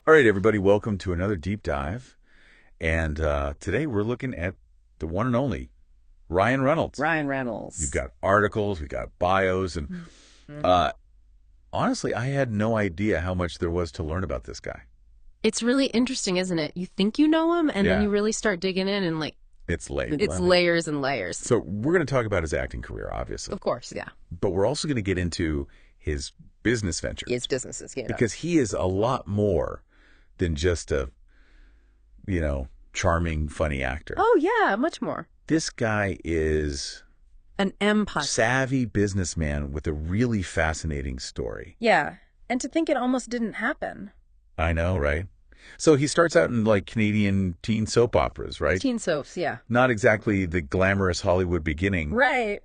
All right, everybody, welcome to another deep dive. And today we're looking at the one and only Ryan Reynolds. Ryan Reynolds. You've got articles, we've got bios, and honestly, I had no idea how much there was to learn about this guy. It's really interesting, isn't it? You think you know him, and then you really start digging in, and it's layers and layers. So we're going to talk about his acting career, obviously. Of course, yeah. But we're also going to get into his business ventures. His businesses, yeah. Because he is a lot more than just a, charming, funny actor. Oh, yeah, much more. This guy is an empire. Savvy businessman with a really fascinating story. Yeah, and to think it almost didn't happen. I know, right? So he starts out in Canadian teen soap operas, right? Teen soaps, yeah. Not exactly the glamorous Hollywood beginning. Right.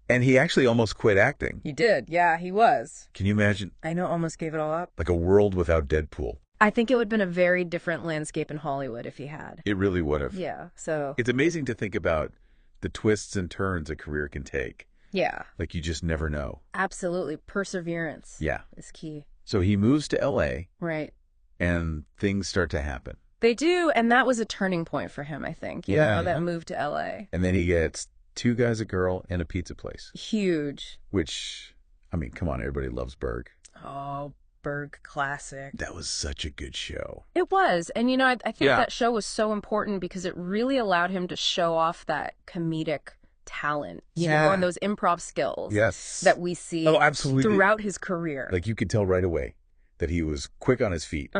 And he actually almost quit acting. He did, yeah, he was. Can you imagine? I know, almost gave it all up. Like a world without Deadpool. I think it would have been a very different landscape in Hollywood if he had. It really would have. Yeah, so. It's amazing to think about the twists and turns a career can take. Yeah. You just never know. Absolutely. Perseverance. Yeah. Is key. So he moves to L.A. Right. And things start to happen. They do, and that was a turning point for him, I think. You know, that move to L.A. And then he gets 2 Guys, a Girl, and a Pizza Place. Huge. Which, come on, everybody loves Berg. Oh, Berg classic. That was such a good show. It was. And, I think that show was so important because it really allowed him to show off that comedic talent, and those improv skills that we see throughout his career. You could tell right away that he was quick on his feet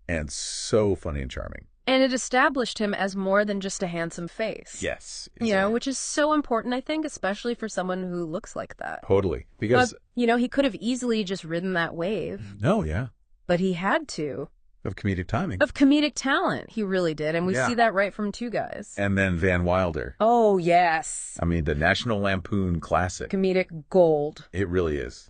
and so funny and charming. And it established him as more than just a handsome face. Yes. Which is so important, I think, especially for someone who looks like that. Totally. Because, he could have easily just ridden that wave. No, yeah. But he had to. Of comedic timing. Of comedic talent. He really did. And we see that right from 2 Guys. And then Van Wilder. Oh, yes. The National Lampoon classic. Comedic gold. It really is.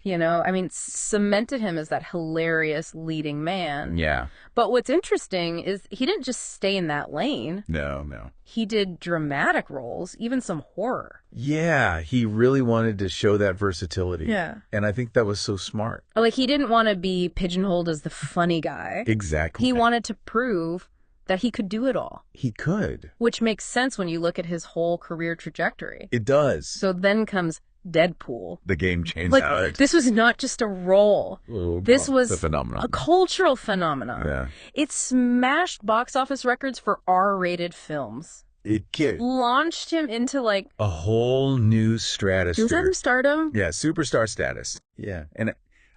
Cemented him as that hilarious leading man. Yeah. But what's interesting is he didn't just stay in that lane. No. He did dramatic roles, even some horror. Yeah, he really wanted to show that versatility. Yeah. And I think that was so smart. He didn't want to be pigeonholed as the funny guy. Exactly. He wanted to prove that he could do it all. He could. Which makes sense when you look at his whole career trajectory. It does. So then comes Deadpool. The game changed. This was not just a role. This was a phenomenon. A cultural phenomenon. Yeah. It smashed box office records for R-rated films. It launched him into a whole new stratosphere. Was that in stardom? Yeah, superstar status. Yeah. And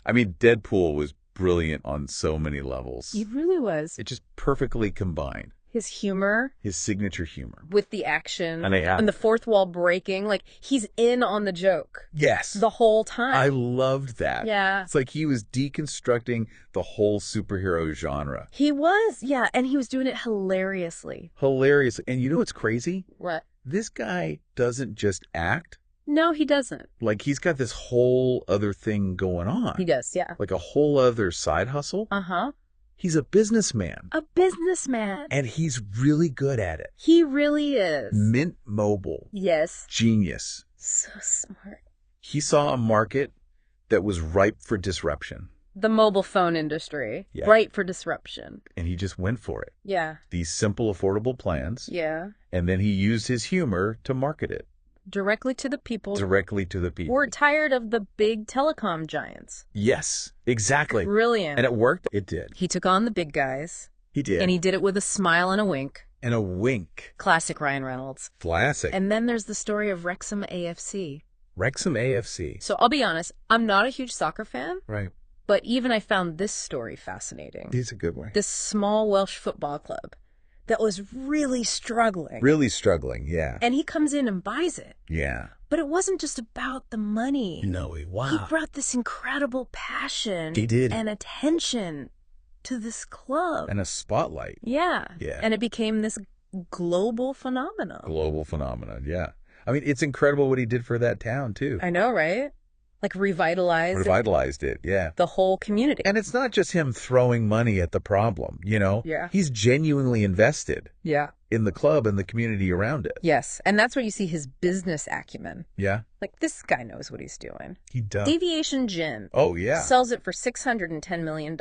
Deadpool was brilliant on so many levels. He really was. It just perfectly combined. His humor. His signature humor. With the action. And the fourth wall breaking. He's in on the joke. Yes. The whole time. I loved that. Yeah. It's he was deconstructing the whole superhero genre. He was, yeah. And he was doing it hilariously. Hilarious. And you know what's crazy? What? This guy doesn't just act. No, he doesn't. He's got this whole other thing going on. He does, yeah. A whole other side hustle. Uh-huh. He's a businessman. A businessman. And he's really good at it. He really is. Mint mobile. Yes. Genius. So smart. He saw a market that was ripe for disruption. The mobile phone industry. Yeah. Ripe for disruption. And he just went for it. Yeah. These simple, affordable plans. Yeah. And then he used his humor to market it. Directly to the people. Directly to the people. We're tired of the big telecom giants. Yes, exactly. Brilliant. And it worked? It did. He took on the big guys. He did. And he did it with a smile and a wink. And a wink. Classic Ryan Reynolds. Classic. And then there's the story of Wrexham AFC. Wrexham AFC. So I'll be honest, I'm not a huge soccer fan. Right. But even I found this story fascinating. It's a good one. This small Welsh football club that was really struggling. Really struggling, yeah. And he comes in and buys it. Yeah. But it wasn't just about the money. No, wow. He brought this incredible passion. He did. And attention to this club. And a spotlight. Yeah. Yeah. And it became this global phenomenon. Global phenomenon, yeah. It's incredible what he did for that town, too. I know, right? Revitalized it, yeah. The whole community. And it's not just him throwing money at the problem, Yeah. He's genuinely invested. Yeah. in the club and the community around it. Yes, and that's where you see his business acumen. Yeah. Like, this guy knows what he's doing. He does. Deviation Gin. Oh, yeah. Sells it for $610 million.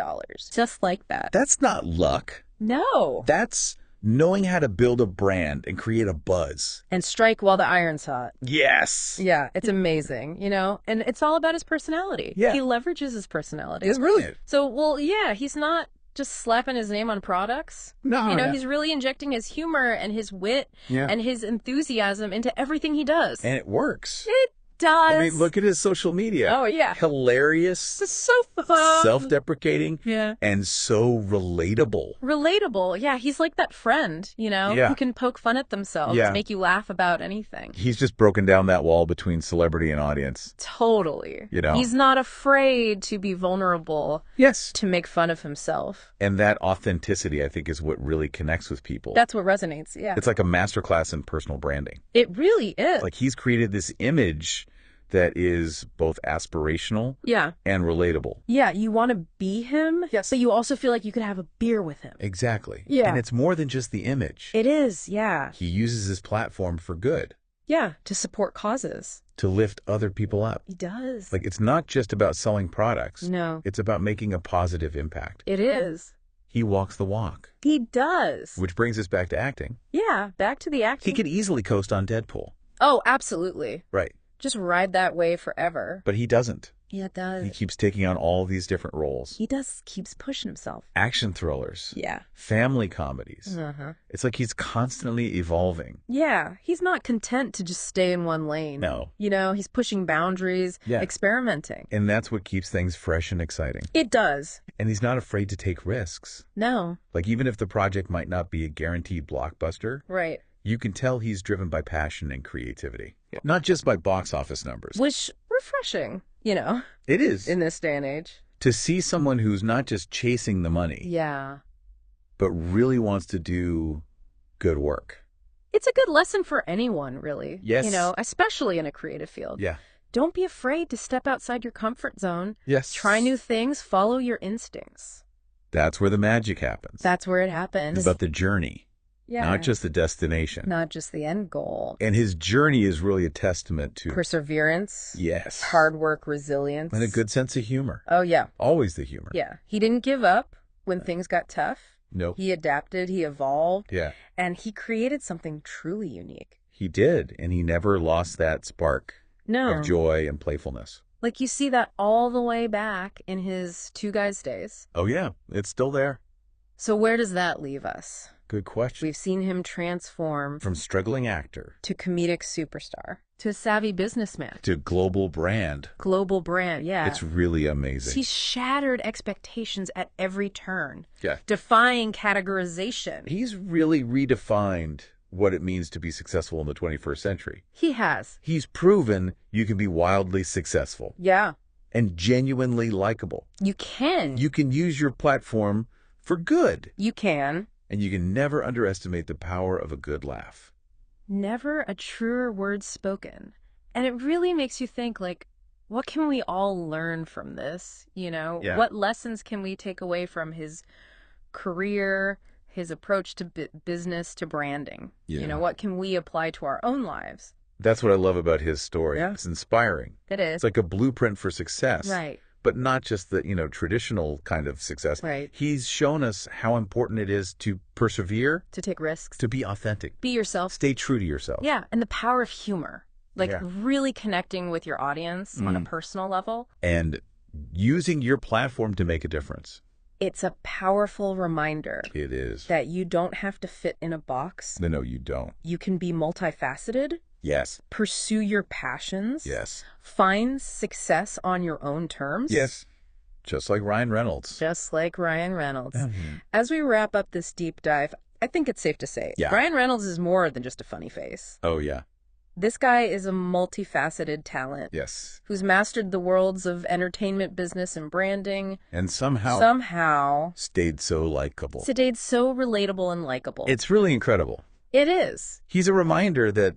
Just like that. That's not luck. No. That's knowing how to build a brand and create a buzz. And strike while the iron's hot. Yes. Yeah, it's amazing, and it's all about his personality. Yeah. He leverages his personality. He's brilliant. So, well, yeah, he's not just slapping his name on products. No. He's really injecting his humor and his wit and his enthusiasm into everything he does. And it works. It does. I mean, look at his social media. Oh, yeah. Hilarious. It's so fun. Self-deprecating. Yeah. And so relatable. Relatable. Yeah, he's like that friend, who can poke fun at themselves, make you laugh about anything. He's just broken down that wall between celebrity and audience. Totally. He's not afraid to be vulnerable. Yes. To make fun of himself. And that authenticity, I think, is what really connects with people. That's what resonates, yeah. It's like a masterclass in personal branding. It really is. Like, he's created this image that is both aspirational and relatable. Yeah, you want to be him, but you also feel like you could have a beer with him. Exactly. Yeah. And it's more than just the image. It is, yeah. He uses his platform for good. Yeah, to support causes. To lift other people up. He does. Like, it's not just about selling products. No. It's about making a positive impact. It is. He walks the walk. He does. Which brings us back to acting. Yeah, back to the acting. He could easily coast on Deadpool. Oh, absolutely. Right. Just ride that wave forever. But he doesn't. Yeah, it does. He keeps taking on all these different roles. He keeps pushing himself. Action thrillers. Yeah. Family comedies. Uh-huh. It's like he's constantly evolving. Yeah. He's not content to just stay in one lane. No. He's pushing boundaries, experimenting. And that's what keeps things fresh and exciting. It does. And he's not afraid to take risks. No. Like, even if the project might not be a guaranteed blockbuster. Right. You can tell he's driven by passion and creativity. Yeah. Not just by box office numbers. Which, refreshing, It is. In this day and age. To see someone who's not just chasing the money. Yeah. But really wants to do good work. It's a good lesson for anyone, really. Yes. Especially in a creative field. Yeah. Don't be afraid to step outside your comfort zone. Yes. Try new things. Follow your instincts. That's where the magic happens. That's where it happens. It's about the journey. Yeah. Not just the destination. Not just the end goal. And his journey is really a testament to perseverance. Yes. Hard work, resilience. And a good sense of humor. Oh, yeah. Always the humor. Yeah. He didn't give up when things got tough. Nope. He adapted, he evolved. Yeah. And he created something truly unique. He did. And he never lost that spark of joy and playfulness. Like, you see that all the way back in his Two Guys days. Oh, yeah. It's still there. So where does that leave us? Good question. We've seen him transform from struggling actor to comedic superstar to a savvy businessman to global brand. Global brand, yeah. It's really amazing. He's shattered expectations at every turn. Yeah. Defying categorization. He's really redefined what it means to be successful in the 21st century. He has. He's proven you can be wildly successful. Yeah. And genuinely likable. You can. You can use your platform for good. You can. And you can never underestimate the power of a good laugh. Never a truer word spoken. And it really makes you think, like, what can we all learn from this? Yeah. What lessons can we take away from his career, his approach to business, to branding? Yeah. What can we apply to our own lives? That's what I love about his story. Yeah. It's inspiring. It is. It's like a blueprint for success. Right. But not just the, traditional kind of success. Right. He's shown us how important it is to persevere. To take risks. To be authentic. Be yourself. Stay true to yourself. Yeah. And the power of humor. Like, really connecting with your audience on a personal level. And using your platform to make a difference. It's a powerful reminder. It is. That you don't have to fit in a box. No, you don't. You can be multifaceted. Yes. Pursue your passions. Yes. Find success on your own terms. Yes. Just like Ryan Reynolds. Just like Ryan Reynolds. Mm-hmm. As we wrap up this deep dive, I think it's safe to say Ryan Reynolds is more than just a funny face. Oh, yeah. This guy is a multifaceted talent. Yes. Who's mastered the worlds of entertainment, business, and branding. And somehow stayed so likable. Stayed so relatable and likable. It's really incredible. It is. He's a reminder that,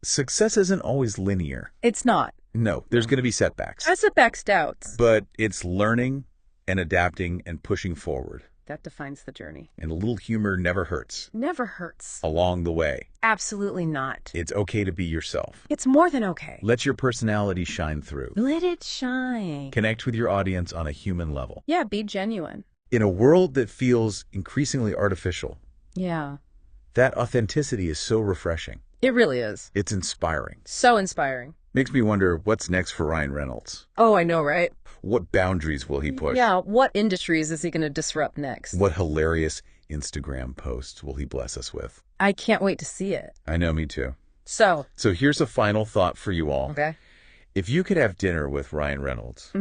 success isn't always linear. It's not. No, there's going to be setbacks. Setbacks, doubts. But it's learning and adapting and pushing forward. That defines the journey. And a little humor never hurts. Never hurts. Along the way. Absolutely not. It's okay to be yourself. It's more than okay. Let your personality shine through. Let it shine. Connect with your audience on a human level. Yeah, be genuine. In a world that feels increasingly artificial. Yeah. That authenticity is so refreshing. It really is. It's inspiring. So inspiring. Makes me wonder what's next for Ryan Reynolds. Oh, I know, right? What boundaries will he push? Yeah, what industries is he going to disrupt next? What hilarious Instagram posts will he bless us with? I can't wait to see it. I know, me too. So here's a final thought for you all. Okay. If you could have dinner with Ryan Reynolds,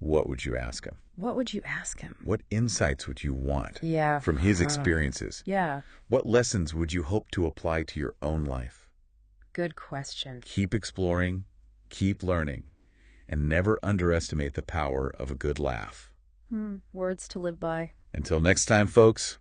what would you ask him? What would you ask him? What insights would you want Yeah. from his experiences? Yeah. What lessons would you hope to apply to your own life? Good question. Keep exploring, keep learning, and never underestimate the power of a good laugh. Words to live by. Until next time, folks.